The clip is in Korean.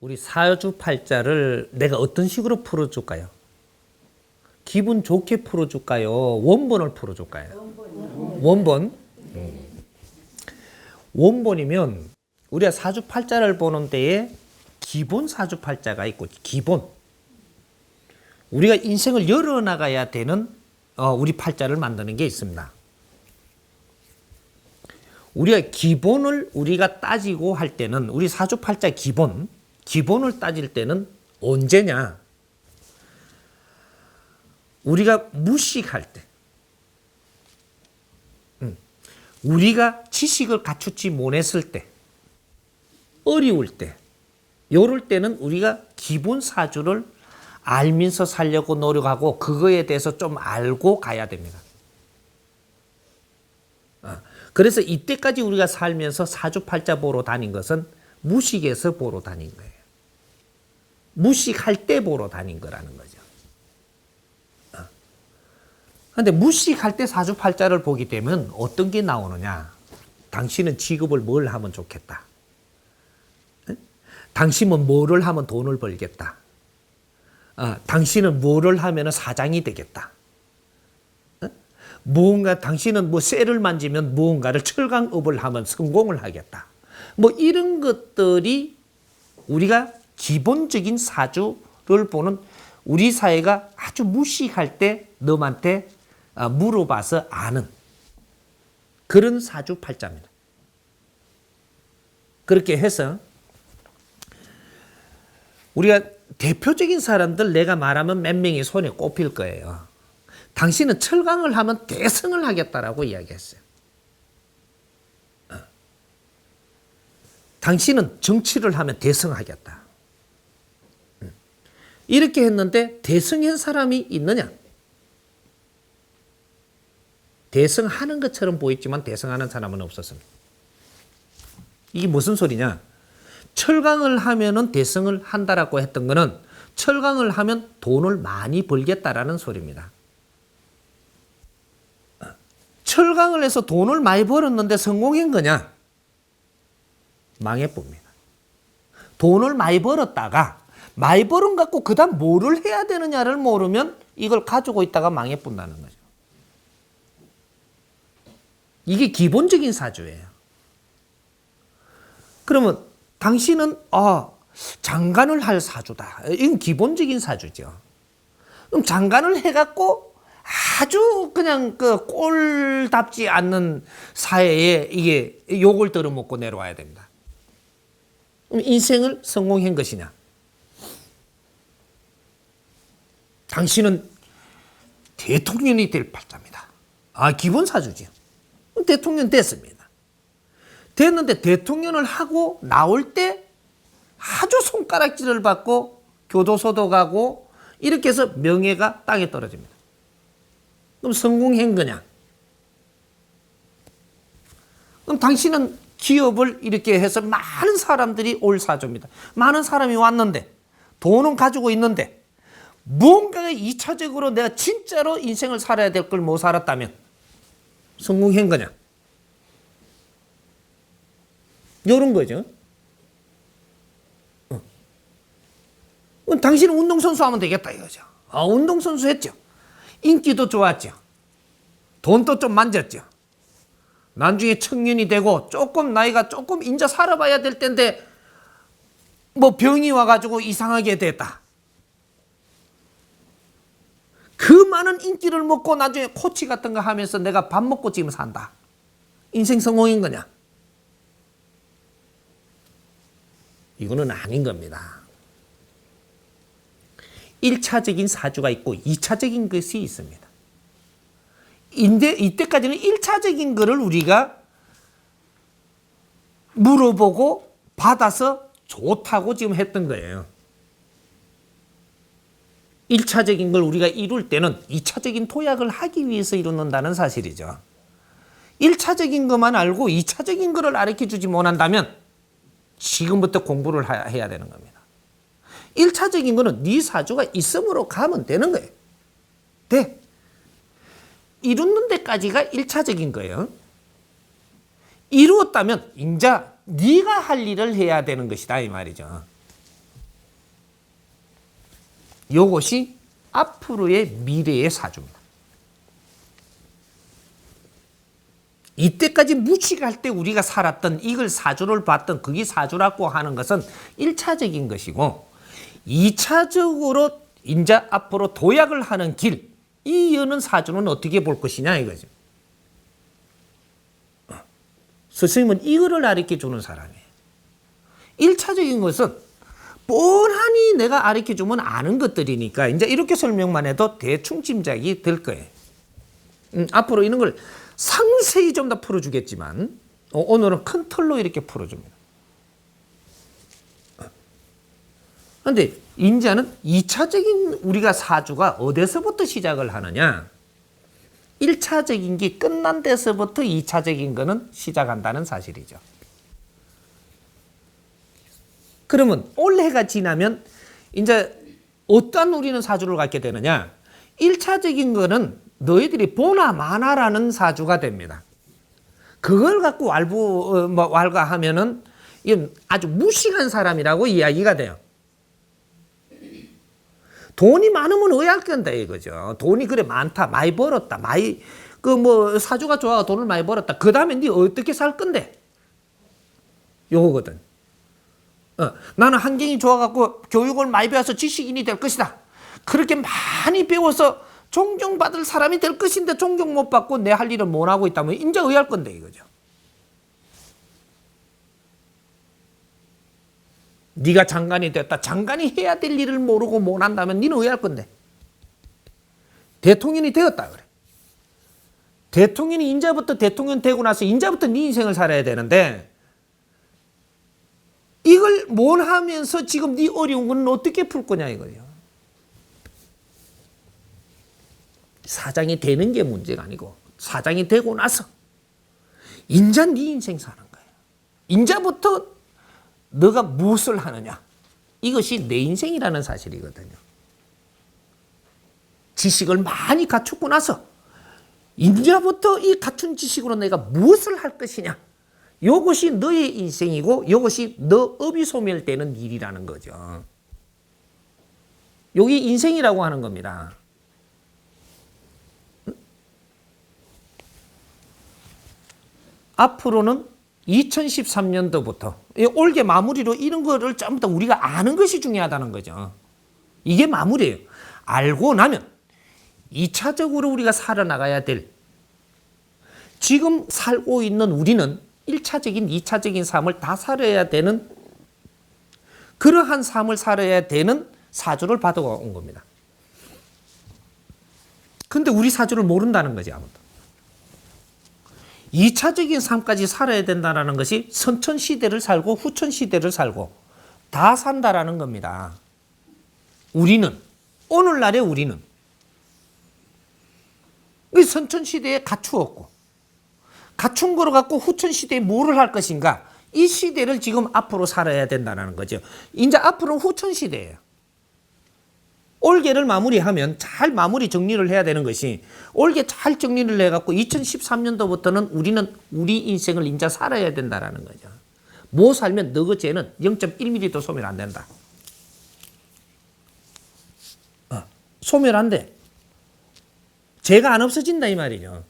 우리 사주팔자를 내가 어떤 식으로 풀어줄까요? 기분 좋게 풀어줄까요? 원본을 풀어줄까요? 원본. 원본이면 우리가 사주팔자를 보는 때에 기본 사주팔자가 있고 기본. 우리가 인생을 열어나가야 되는 우리 팔자를 만드는 게 있습니다. 우리가 기본을 우리가 따지고 할 때는 우리 사주팔자 기본을 따질 때는 언제냐? 우리가 무식할 때, 우리가 지식을 갖추지 못했을 때, 어려울 때, 요럴 때는 우리가 기본 사주를 알면서 살려고 노력하고 그거에 대해서 좀 알고 가야 됩니다. 그래서 이때까지 우리가 살면서 사주팔자 보러 다닌 것은 무식에서 보러 다닌 거예요. 무식할 때 보러 다닌 거라는 거죠. 그런데 무식할 때 사주팔자를 보게 되면 어떤 게 나오느냐? 당신은 직업을 뭘 하면 좋겠다. 당신은 뭐를 하면 돈을 벌겠다. 당신은 뭐를 하면 사장이 되겠다. 무언가 당신은 뭐 쇠를 만지면 무언가를 철강업을 하면 성공을 하겠다. 뭐 이런 것들이 우리가 기본적인 사주를 보는 우리 사회가 아주 무식할 때 너한테 물어봐서 아는 그런 사주팔자입니다. 그렇게 해서 우리가 대표적인 사람들 내가 말하면 몇 명이 손에 꼽힐 거예요. 당신은 철강을 하면 대성을 하겠다라고 이야기했어요. 당신은 정치를 하면 대성하겠다. 이렇게 했는데 대성한 사람이 있느냐? 대성하는 것처럼 보였지만 대성하는 사람은 없었습니다. 이게 무슨 소리냐? 철강을 하면은 대성을 한다라고 했던 거는 철강을 하면 돈을 많이 벌겠다라는 소리입니다. 철강을 해서 돈을 많이 벌었는데 성공한 거냐? 망해봅니다. 돈을 많이 벌었다가 많이 벌은 갖고 그 다음 뭐를 해야 되느냐를 모르면 이걸 가지고 있다가 망해본다는 거죠. 이게 기본적인 사주예요. 그러면 당신은 장관을 할 사주다. 이건 기본적인 사주죠. 그럼 장관을 해갖고 아주 그냥 그 꼴답지 않는 사회에 이게 욕을 들어먹고 내려와야 됩니다. 그럼 인생을 성공한 것이냐? 당신은 대통령이 될 팔자입니다. 기본 사주죠. 대통령 됐습니다. 됐는데 대통령을 하고 나올 때 아주 손가락질을 받고 교도소도 가고 이렇게 해서 명예가 땅에 떨어집니다. 그럼 성공한 거냐? 그럼 당신은 기업을 이렇게 해서 많은 사람들이 올 사주입니다. 많은 사람이 왔는데 돈은 가지고 있는데 무언가 2차적으로 내가 진짜로 인생을 살아야 될 걸 못 살았다면 성공한 거냐? 이런 거죠. 당신은 운동선수 하면 되겠다 이거죠. 운동선수 했죠. 인기도 좋았죠. 돈도 좀 만졌죠. 나중에 청년이 되고 조금 나이가 조금 인자 살아봐야 될 텐데 뭐 병이 와가지고 이상하게 됐다. 그 많은 인기를 먹고 나중에 코치 같은 거 하면서 내가 밥 먹고 지금 산다. 인생 성공인 거냐? 이거는 아닌 겁니다. 1차적인 사주가 있고 2차적인 것이 있습니다. 이때까지는 1차적인 거를 우리가 물어보고 받아서 좋다고 지금 했던 거예요. 1차적인 걸 우리가 이룰 때는 2차적인 도약을 하기 위해서 이루는다는 사실이죠. 1차적인 것만 알고 2차적인 거를 가르쳐주지 못한다면 지금부터 공부를 해야 되는 겁니다. 1차적인 거는 네 사주가 있음으로 가면 되는 거예요. 돼. 이루는 데까지가 1차적인 거예요. 이루었다면 이제 네가 할 일을 해야 되는 것이다 이 말이죠. 요것이 앞으로의 미래의 사주입니다. 이때까지 무식할 때 우리가 살았던 이걸 사주를 봤던 그게 사주라고 하는 것은 1차적인 것이고 2차적으로 이제 앞으로 도약을 하는 길, 이 여는 사주는 어떻게 볼 것이냐 이거죠. 스승님은 이거를 가르쳐 주는 사람이에요. 1차적인 것은 뻔하니 내가 가르쳐 주면 아는 것들이니까 이제 이렇게 설명만 해도 대충 짐작이 될 거예요. 앞으로 이런 걸 상세히 좀 더 풀어주겠지만 오늘은 큰 틀로 이렇게 풀어줍니다. 그런데 인자는 2차적인 우리가 사주가 어디서부터 시작을 하느냐? 1차적인 게 끝난 데서부터 2차적인 거는 시작한다는 사실이죠. 그러면 올해가 지나면 이제 어떤 우리는 사주를 갖게 되느냐? 1차적인 거는 너희들이 보나 마나라는 사주가 됩니다. 그걸 갖고 왈가하면은 아주 무식한 사람이라고 이야기가 돼요. 돈이 많으면 의아할 건데 이거죠. 돈이 그래 많다, 많이 벌었다, 많이 사주가 좋아 돈을 많이 벌었다. 그 다음에 네 어떻게 살 건데? 요거거든. 나는 환경이 좋아갖고 교육을 많이 배워서 지식인이 될 것이다. 그렇게 많이 배워서 존경받을 사람이 될 것인데 존경 못 받고 내 할 일을 못 하고 있다면 이제 의아할 건데 이거죠. 네가 장관이 됐다. 장관이 해야 될 일을 모르고 못 한다면 너는 의아할 건데. 대통령이 되었다 그래. 대통령이 인자부터 대통령 되고 나서 인자부터 네 인생을 살아야 되는데 이걸 못 하면서 지금 네 어려운 건 어떻게 풀 거냐 이거예요. 사장이 되는 게 문제가 아니고 사장이 되고 나서 인자 네 인생 사는 거예요. 인자부터 너가 무엇을 하느냐. 이것이 내 인생이라는 사실이거든요. 지식을 많이 갖추고 나서 인자부터 이 갖춘 지식으로 내가 무엇을 할 것이냐. 이것이 너의 인생이고 이것이 너 업이 소멸되는 일이라는 거죠. 여기 인생이라고 하는 겁니다. 앞으로는 2013년도부터 올해 마무리로 이런 거를 전부 다 우리가 아는 것이 중요하다는 거죠. 이게 마무리예요. 알고 나면 2차적으로 우리가 살아나가야 될 지금 살고 있는 우리는 1차적인 2차적인 삶을 다 살아야 되는 그러한 삶을 살아야 되는 사주를 받아온 겁니다. 근데 우리 사주를 모른다는 거지 아무도. 2차적인 삶까지 살아야 된다는 것이 선천시대를 살고 후천시대를 살고 다 산다라는 겁니다. 우리는 오늘날의 우리는 선천시대에 갖추었고 갖춘 거로 갖고 후천시대에 뭐를 할 것인가 이 시대를 지금 앞으로 살아야 된다는 거죠. 이제 앞으로는 후천시대예요. 올해를 마무리하면 잘 마무리 정리를 해야 되는 것이 올해 잘 정리를 해갖고 2013년도부터는 우리는 우리 인생을 이제 살아야 된다는 거죠. 뭐 살면 너그 죄는 0.1mm도 소멸 안 된다. 소멸 안 돼. 죄가 안 없어진다 이 말이죠.